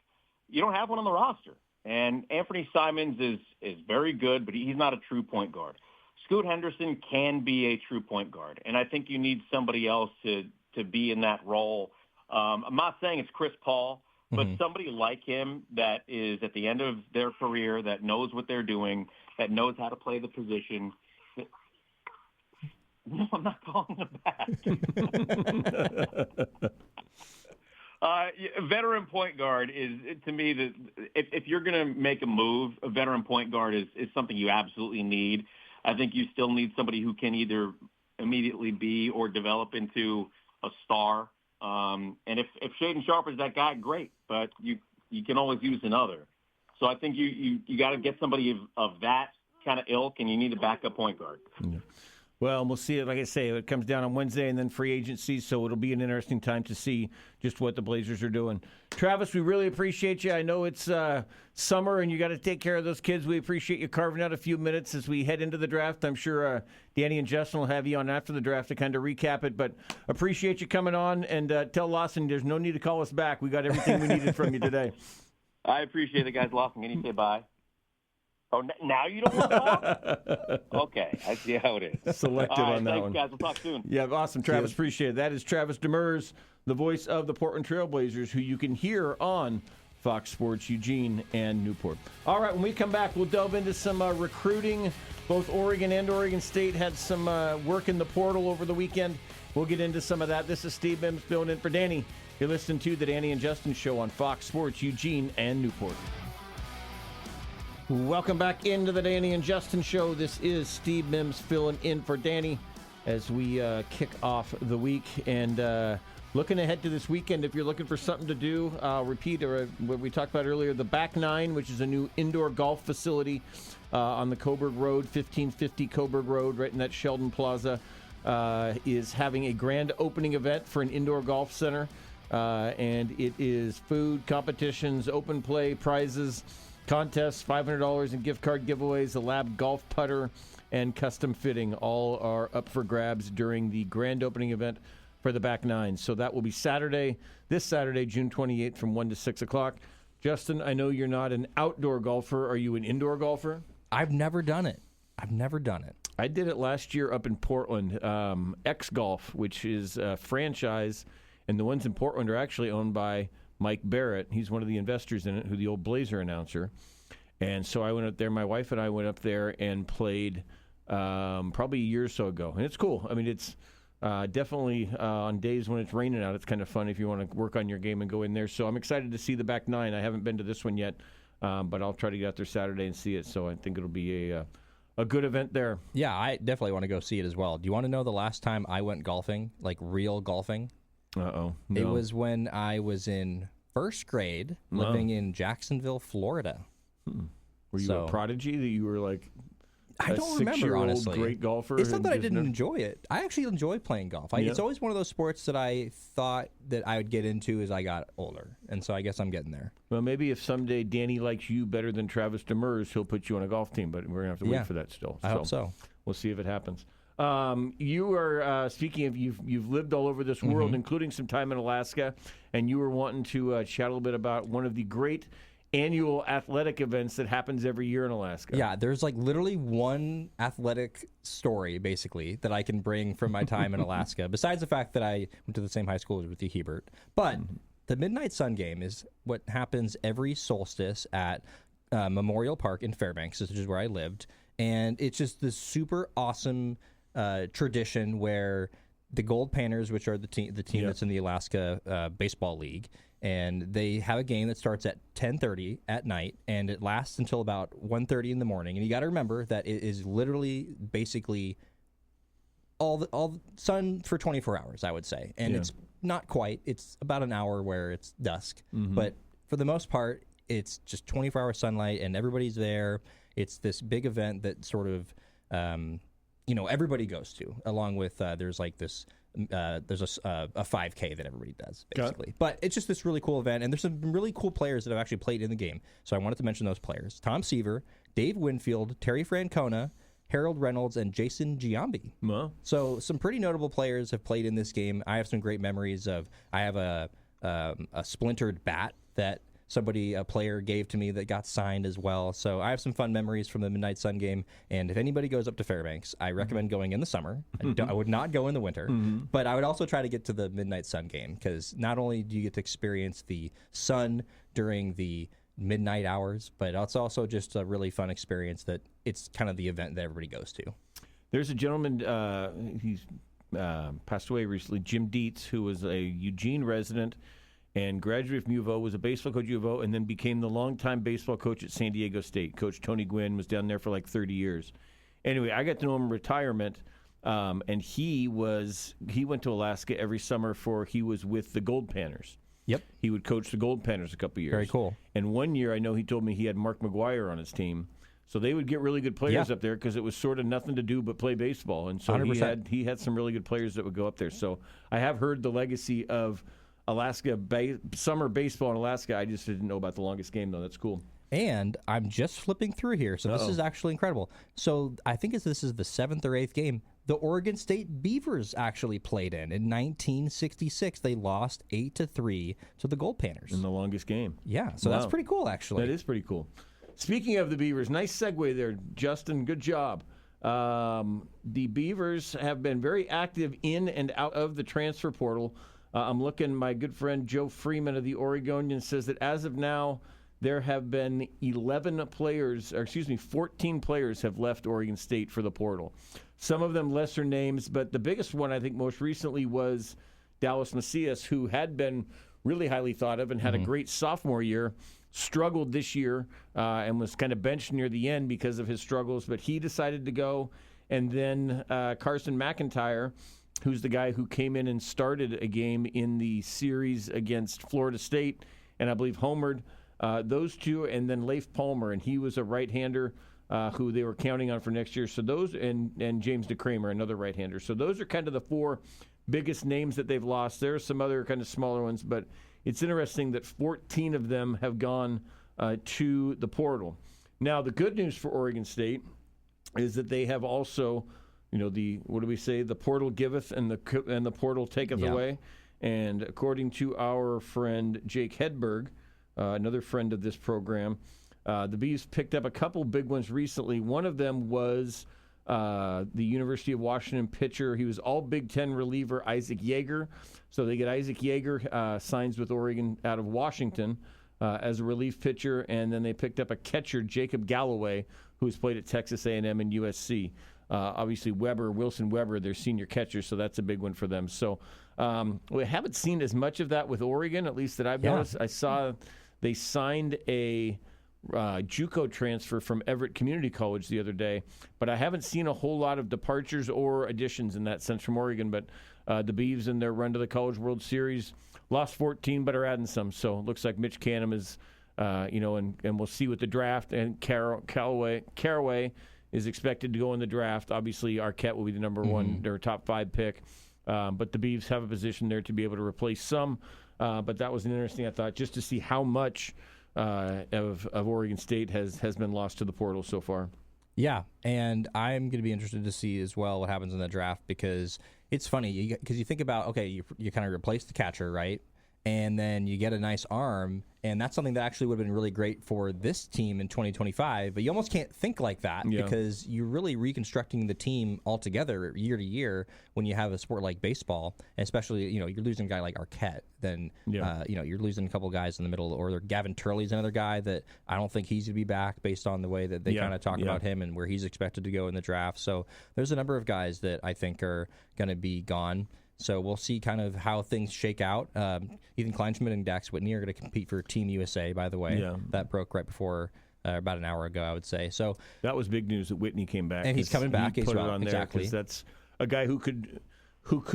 S5: one on the roster. And Anthony Simons is very good, but he's not a true point guard. Scoot Henderson can be a true point guard, and I think you need somebody else to be in that role. I'm not saying it's Chris Paul, but somebody like him that is at the end of their career, that knows what they're doing, that knows how to play the position. No, I'm not calling him back. A veteran point guard is, to me, if you're going to make a move, a veteran point guard is something you absolutely need. I think you still need somebody who can either immediately be or develop into a star. And if Shaden Sharp is that guy, great, but you can always use another. So I think you got to get somebody of that kind of ilk, and you need a backup point guard.
S4: Yeah. Well, we'll see it. Like I say, it comes down on Wednesday and then free agency, so it'll be an interesting time to see just what the Blazers are doing. Travis, we really appreciate you. I know it's summer and you got to take care of those kids. We appreciate you carving out a few minutes as we head into the draft. I'm sure Danny and Justin will have you on after the draft to kind of recap it, but appreciate you coming on, and tell Lawson there's no need to call us back. We got everything we needed from you today.
S5: I appreciate it, guys. Lawson, can you say bye? Oh, now you don't want to talk? Okay, I see how it is.
S4: Selected on that
S5: thanks,
S4: one.
S5: Guys. We'll talk soon.
S4: Yeah, awesome, Travis. Appreciate it. That is Travis Demers, the voice of the Portland Trailblazers, who you can hear on Fox Sports Eugene and Newport. All right, when we come back, we'll delve into some recruiting. Both Oregon and Oregon State had some work in the portal over the weekend. We'll get into some of that. This is Steve Mims filling in for Danny. You're listening to the Danny and Justin Show on Fox Sports Eugene and Newport. Welcome back into the Danny and Justin Show. This is Steve Mims filling in for Danny as we kick off the week. And looking ahead to this weekend, if you're looking for something to do, I'll repeat what we talked about earlier. The Back Nine, which is a new indoor golf facility on the Coburg Road, 1550 Coburg Road, right in that Sheldon Plaza, is having a grand opening event for an indoor golf center. And it is food, competitions, open play, prizes, contests, $500 in gift card giveaways, a lab golf putter, and custom fitting. All are up for grabs during the grand opening event for the Back Nine. So that will be this Saturday, June 28th from 1 to 6 o'clock. Justin, I know you're not an outdoor golfer. Are you an indoor golfer?
S2: I've never done it.
S4: I did it last year up in Portland. X Golf, which is a franchise, and the ones in Portland are actually owned by Mike Barrett. He's one of the investors in it, who the old Blazer announcer. And so I went up there. My wife and I went up there and played probably a year or so ago. And it's cool. I mean, it's definitely on days when it's raining out, it's kind of fun if you want to work on your game and go in there. So I'm excited to see the Back Nine. I haven't been to this one yet, but I'll try to get out there Saturday and see it. So I think it'll be a good event there.
S2: Yeah, I definitely want to go see it as well. Do you want to know the last time I went golfing, like real golfing?
S4: No.
S2: It was when I was in first grade, living in Jacksonville, Florida.
S4: Were you a prodigy that you were like
S2: I don't remember, honestly.
S4: Great golfer?
S2: It's not that I didn't enjoy it. I actually enjoy playing golf. It's always one of those sports that I thought that I would get into as I got older. And so I guess I'm getting there.
S4: Well, maybe if someday Danny likes you better than Travis Demers, he'll put you on a golf team. But we're going to have to wait for that still.
S2: I hope so.
S4: We'll see if it happens. You are, speaking of, you've lived all over this world, including some time in Alaska, and you were wanting to chat a little bit about one of the great annual athletic events that happens every year in Alaska.
S2: Yeah, there's like literally one athletic story, basically, that I can bring from my time in Alaska, besides the fact that I went to the same high school as Ruthie Hebert. But the Midnight Sun Game is what happens every solstice at Memorial Park in Fairbanks, which is where I lived. And it's just this super awesome tradition where the Gold Panthers, which are the team that's in the Alaska Baseball League, and they have a game that starts at 10:30 at night, and it lasts until about 1:30 in the morning. And you got to remember that it is literally basically all the sun for 24 hours, I would say. And it's not quite. It's about an hour where it's dusk. But for the most part, it's just 24-hour sunlight, and everybody's there. It's this big event that sort of, everybody goes to, along with there's like this. There's a 5K that everybody does, basically. Okay. But it's just this really cool event, and there's some really cool players that have actually played in the game. So I wanted to mention those players. Tom Seaver, Dave Winfield, Terry Francona, Harold Reynolds, and Jason Giambi.
S4: Well.
S2: So some pretty notable players have played in this game. I have some great memories of, I have a splintered bat that a player gave to me that got signed as well. So I have some fun memories from the Midnight Sun Game. And if anybody goes up to Fairbanks, I recommend going in the summer. I would not go in the winter. But I would also try to get to the Midnight Sun Game, because not only do you get to experience the sun during the midnight hours, but it's also just a really fun experience that it's kind of the event that everybody goes to.
S4: There's a gentleman, he's passed away recently, Jim Dietz, who was a Eugene resident and graduated from U of O, was a baseball coach at U of O, and then became the longtime baseball coach at San Diego State. Coach Tony Gwynn was down there for like 30 years. Anyway, I got to know him in retirement, and he went to Alaska every summer he was with the Gold Panthers.
S2: Yep.
S4: He would coach the Gold Panthers a couple of years.
S2: Very cool.
S4: And one year, I know he told me he had Mark McGuire on his team. So they would get really good players up there because it was sort of nothing to do but play baseball. And so
S2: 100%.
S4: he had some really good players that would go up there. So I have heard the legacy of Alaska summer baseball in Alaska. I just didn't know about the longest game, though. That's cool.
S2: And I'm just flipping through here, so this is actually incredible. So I think this is the 7th or 8th game. The Oregon State Beavers actually played in 1966. They lost 8-3 to the Gold Panthers.
S4: In the longest game.
S2: Yeah, so that's pretty cool, actually.
S4: That is pretty cool. Speaking of the Beavers, nice segue there, Justin. Good job. The Beavers have been very active in and out of the transfer portal. I'm looking, my good friend Joe Freeman of the Oregonian says that as of now, there have been 14 players have left Oregon State for the portal. Some of them lesser names, but the biggest one I think most recently was Dallas Macias, who had been really highly thought of and had a great sophomore year, struggled this year and was kind of benched near the end because of his struggles, but he decided to go. And then Carson McIntyre, who's the guy who came in and started a game in the series against Florida State, and I believe homered. Those two, and then Leif Palmer, and he was a right-hander who they were counting on for next year. So those, and James DeCramer, another right-hander. So those are kind of the 4 biggest names that they've lost. There are some other kind of smaller ones, but it's interesting that 14 of them have gone to the portal. Now, the good news for Oregon State is that they have also, the portal giveth and the portal taketh away. And according to our friend Jake Hedberg, another friend of this program, the Bees picked up a couple big ones recently. One of them was the University of Washington pitcher. He was all Big Ten reliever Isaac Yeager. So they get Isaac Yeager, signs with Oregon out of Washington as a relief pitcher. And then they picked up a catcher, Jacob Galloway, who's played at Texas A&M and USC. Obviously, Wilson Weber, their senior catcher, so that's a big one for them. So we haven't seen as much of that with Oregon, at least that I've noticed. I saw they signed a JUCO transfer from Everett Community College the other day, but I haven't seen a whole lot of departures or additions in that sense from Oregon. But The Beavs in their run to the College World Series lost 14, but are adding some. So it looks like Mitch Canham is, and we'll see with the draft. And Caraway is expected to go in the draft. Obviously, Arquette will be the number one, their top 5 pick. But the Beavs have a position there to be able to replace some. But that was interesting, I thought, just to see how much of Oregon State has been lost to the portal so far.
S2: Yeah, and I'm going to be interested to see as well what happens in the draft, because it's funny because you think about, okay, you kind of replace the catcher, right? And then you get a nice arm, and that's something that actually would have been really great for this team in 2025. But you almost can't think like that because you're really reconstructing the team altogether year to year when you have a sport like baseball, and especially you're losing a guy like Arquette. Then you're losing a couple guys in the middle, or Gavin Turley's another guy that I don't think he's going to be back based on the way that they kind of talk about him and where he's expected to go in the draft. So there's a number of guys that I think are going to be gone. So we'll see kind of how things shake out. Ethan Kleinschmidt and Dax Whitney are going to compete for Team USA, by the way. Yeah. That broke right before, about an hour ago, I would say. So
S4: that was big news that Whitney came back.
S2: And he's coming back as well.
S4: Exactly. That's a guy who could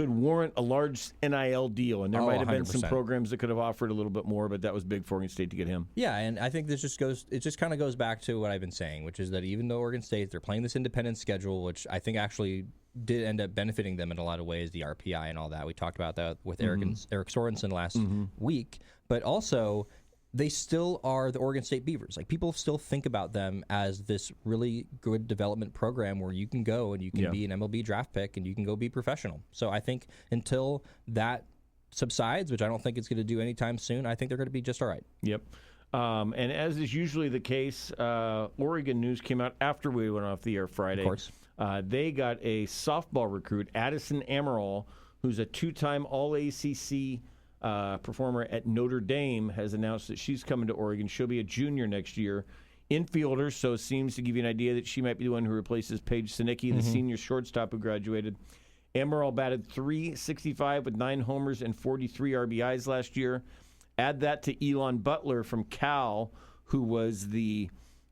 S4: warrant a large NIL deal. And there might have been
S2: 100%.
S4: some programs that could have offered a little bit more, but that was big for Oregon State to get him.
S2: Yeah, and I think it just kind of goes back to what I've been saying, which is that even though Oregon State, they're playing this independent schedule, which I think actually did end up benefiting them in a lot of ways, the RPI and all that. We talked about that with Eric Sorensen last week. But also, they still are the Oregon State Beavers. Like, people still think about them as this really good development program where you can go and you can be an MLB draft pick and you can go be professional. So I think until that subsides, which I don't think it's going to do anytime soon, I think they're going to be just all right.
S4: Yep. And as is usually the case, Oregon news came out after we went off the air Friday.
S2: Of course.
S4: They got a softball recruit, Addison Amaral, who's a 2-time All-ACC performer at Notre Dame, has announced that she's coming to Oregon. She'll be a junior next year. Infielder, so it seems to give you an idea that she might be the one who replaces Paige Sinicki, the senior shortstop who graduated. Amaral batted .365 with 9 homers and 43 RBIs last year. Add that to Elon Butler from Cal, who was the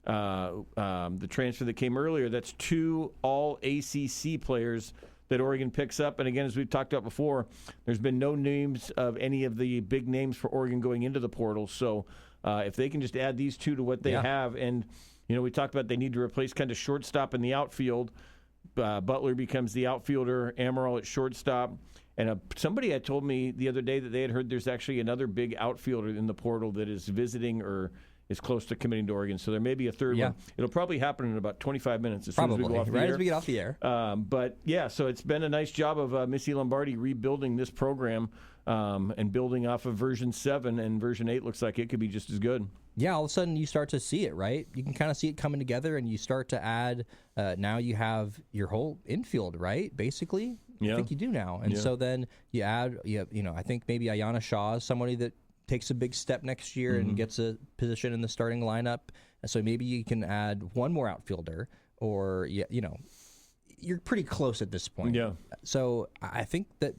S4: transfer that came earlier. That's 2 All-ACC players that Oregon picks up. And again, as we've talked about before, there's been no names of any of the big names for Oregon going into the portal. So if they can just add these 2 to what they have, and we talked about they need to replace kind of shortstop in the outfield. Butler becomes the outfielder, Amaral at shortstop. And somebody had told me the other day that they had heard there's actually another big outfielder in the portal that is visiting or is close to committing to Oregon. So there may be a third one. It'll probably happen in about 25 minutes as soon as we go off the air.
S2: As we get off the air.
S4: But, yeah, so it's been a nice job of Missy Lombardi rebuilding this program and building off of version 7, and version 8 looks like it could be just as good.
S2: Yeah, all of a sudden you start to see it, right? You can kind of see it coming together, and you start to add, now you have your whole infield, right, basically?
S4: Yeah.
S2: I think you do now. And so then you add, I think maybe Ayanna Shaw is somebody that takes a big step next year and gets a position in the starting lineup. And so maybe you can add one more outfielder, or, you're pretty close at this point.
S4: Yeah.
S2: So I think that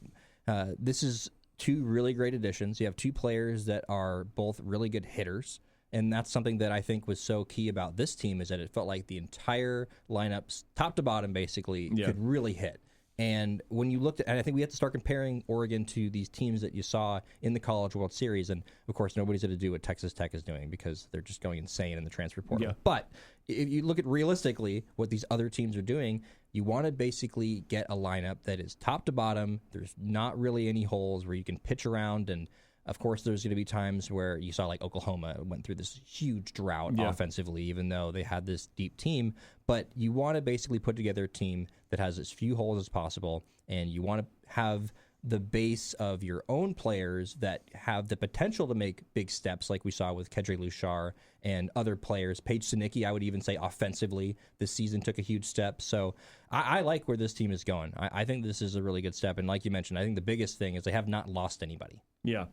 S2: this is 2 really great additions. You have 2 players that are both really good hitters. And that's something that I think was so key about this team, is that it felt like the entire lineup, top to bottom, basically, could really hit. And when you looked at, and I think we have to start comparing Oregon to these teams that you saw in the College World Series. And, of course, nobody's going to do what Texas Tech is doing because they're just going insane in the transfer portal. Yeah. But if you look at realistically what these other teams are doing, you want to basically get a lineup that is top to bottom. There's not really any holes where you can pitch around. And, of course, there's going to be times where you saw like Oklahoma went through this huge drought offensively, even though they had this deep team. But you want to basically put together a team that has as few holes as possible, and you want to have the base of your own players that have the potential to make big steps, like we saw with Kedre Lushar and other players. Paige Sinicki, I would even say offensively, this season took a huge step. So I like where this team is going. I think this is a really good step. And like you mentioned, I think the biggest thing is they have not lost anybody.
S4: Yeah,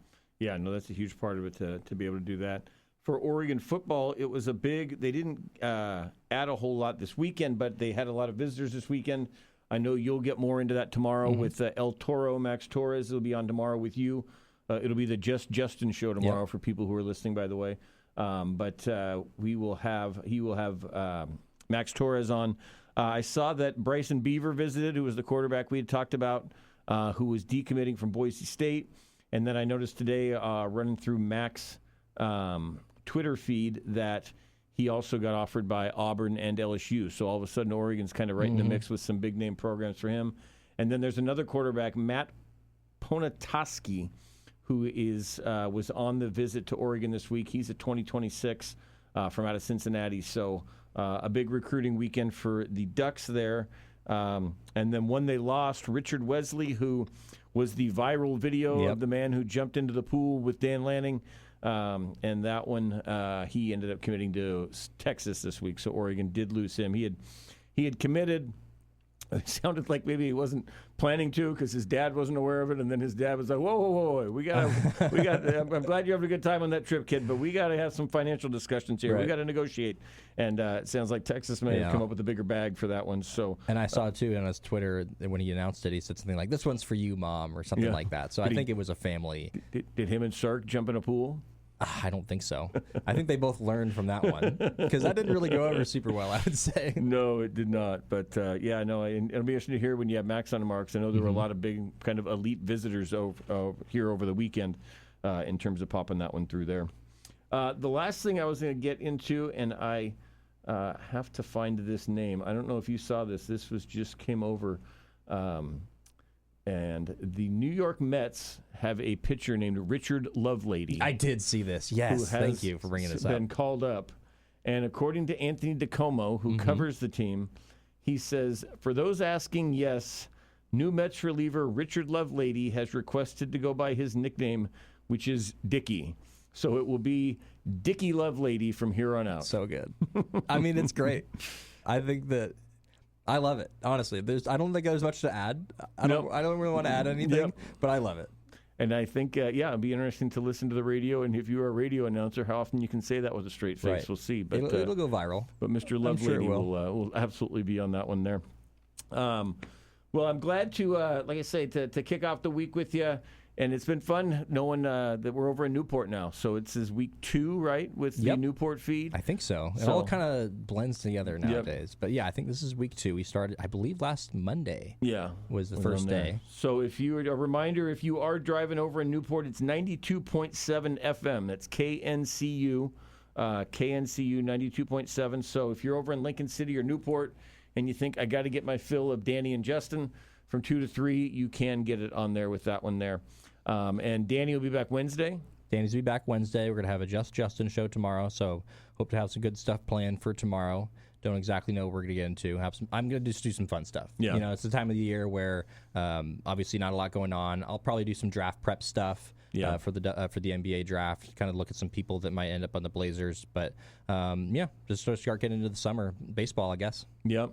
S4: no, that's a huge part of it to be able to do that. For Oregon football, it was they didn't add a whole lot this weekend, but they had a lot of visitors this weekend. I know you'll get more into that tomorrow with El Toro. Max Torres will be on tomorrow with you. It'll be the Just Justin show tomorrow for people who are listening, by the way. But he will have Max Torres on. I saw that Bryson Beaver visited, who was the quarterback we had talked about who was decommitting from Boise State. And then I noticed today, running through Mac's Twitter feed, that he also got offered by Auburn and LSU. So all of a sudden, Oregon's kind of right in the mix with some big-name programs for him. And then there's another quarterback, Matt Ponatoski, who was on the visit to Oregon this week. He's a 2026 from out of Cincinnati. So a big recruiting weekend for the Ducks there. And then one they lost, Richard Wesley, who was the viral video of the man who jumped into the pool with Dan Lanning. And that one, he ended up committing to Texas this week. So Oregon did lose him. He had committed. It sounded like maybe he wasn't planning to because his dad wasn't aware of it, and then his dad was like, "Whoa, we got. I'm glad you're having a good time on that trip, kid, but we got to have some financial discussions here. Right. We got to negotiate." And it sounds like Texas may have come up with a bigger bag for that one. So,
S2: and I saw too on his Twitter when he announced it, he said something like, "This one's for you, Mom," or something like that. So I think it was a family.
S4: Did him and Sark jump in a pool?
S2: I don't think so. I think they both learned from that one because that didn't really go over super well, I would say.
S4: No, it did not. But, it'll be interesting to hear when you have Max on tomorrow because I know there were a lot of big kind of elite visitors here over the weekend in terms of popping that one through there. The last thing I was going to get into, and I have to find this name. I don't know if you saw this. This just came over. And the New York Mets have a pitcher named Richard Lovelady.
S2: I did see this. Yes, thank you for bringing this up.
S4: Been called up. And according to Anthony DiComo, who covers the team, he says, for those asking, yes, new Mets reliever Richard Lovelady has requested to go by his nickname, which is Dickie. So it will be Dickie Lovelady from here on out.
S2: So good. I mean, it's great. I think that I love it, honestly. I don't think there's much to add. I don't really want to add anything, but I love it.
S4: And I think, it'd be interesting to listen to the radio. And if you're a radio announcer, how often you can say that with a straight face, We'll see. But
S2: it'll go viral.
S4: But Mr. Lovelady will absolutely be on that one there. Well, I'm glad to, like I say, to kick off the week with you. And it's been fun knowing that we're over in Newport now. So it's week 2, right, with the Newport feed?
S2: I think so. It all kind of blends together nowadays. Yep. But, yeah, I think this is week 2. We started, I believe, last Monday was the first day.
S4: So a reminder, if you are driving over in Newport, it's 92.7 FM. That's KNCU, KNCU 92.7. So if you're over in Lincoln City or Newport and you think, I got to get my fill of Danny and Justin from 2 to 3, you can get it on there with that one there. And Danny will be back Wednesday.
S2: Danny's will be back Wednesday. We're going to have a Just Justin show tomorrow, so hope to have some good stuff planned for tomorrow. Don't exactly know what we're going to get into. I'm going to just do some fun stuff. Yeah. It's the time of the year where obviously not a lot going on. I'll probably do some draft prep stuff for the NBA draft, kind of look at some people that might end up on the Blazers. But, just start getting into the summer baseball, I guess.
S4: Yep.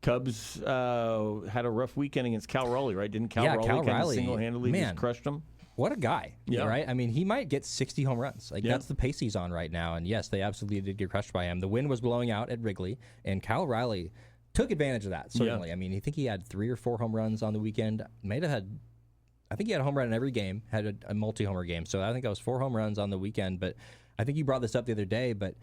S4: Cubs had a rough weekend against Cal Raleigh, right? Didn't Cal Raleigh kind of single-handedly just crushed them?
S2: What a guy, right? I mean, he might get 60 home runs. That's the pace he's on right now. And, yes, they absolutely did get crushed by him. The wind was blowing out at Wrigley, and Cal Raleigh took advantage of that, certainly. I mean, I think he had 3 or 4 home runs on the weekend. I think he had a home run in every game, had a multi-homer game. So I think that was 4 home runs on the weekend. But I think you brought this up the other day. But,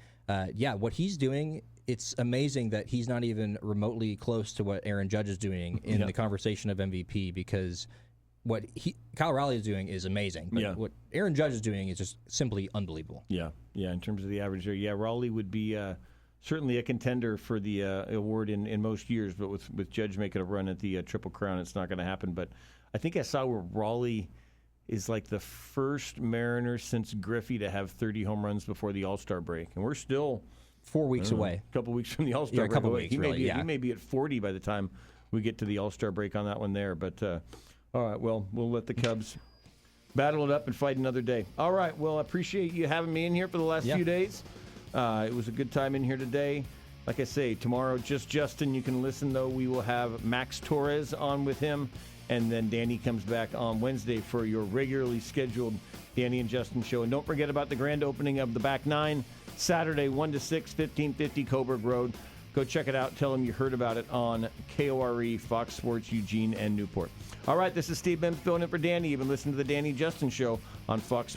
S2: what he's doing, it's amazing that he's not even remotely close to what Aaron Judge is doing in the conversation of MVP, because what Kyle Raleigh is doing is amazing. But what Aaron Judge is doing is just simply unbelievable. Yeah,
S4: in terms of the average there. Yeah, Raleigh would be certainly a contender for the award in most years, but with Judge making a run at the Triple Crown, it's not going to happen. But I think I saw where Raleigh is like the first Mariner since Griffey to have 30 home runs before the All-Star break. And we're still
S2: 4 weeks away.
S4: A couple weeks from the All-Star break.
S2: A couple weeks,
S4: he may be at 40 by the time we get to the All-Star break on that one there. But, all right, well, we'll let the Cubs battle it up and fight another day. All right, well, I appreciate you having me in here for the last few days. It was a good time in here today. Like I say, tomorrow, just Justin. You can listen, though. We will have Max Torres on with him. And then Danny comes back on Wednesday for your regularly scheduled Danny and Justin show. And don't forget about the grand opening of the Back Nine, Saturday, 1 to 6, 1550 Coburg Road. Go check it out. Tell them you heard about it on KORE, Fox Sports, Eugene, and Newport. All right, this is Steve Mims filling in for Danny. You've been listening to the Danny Justin Show on Fox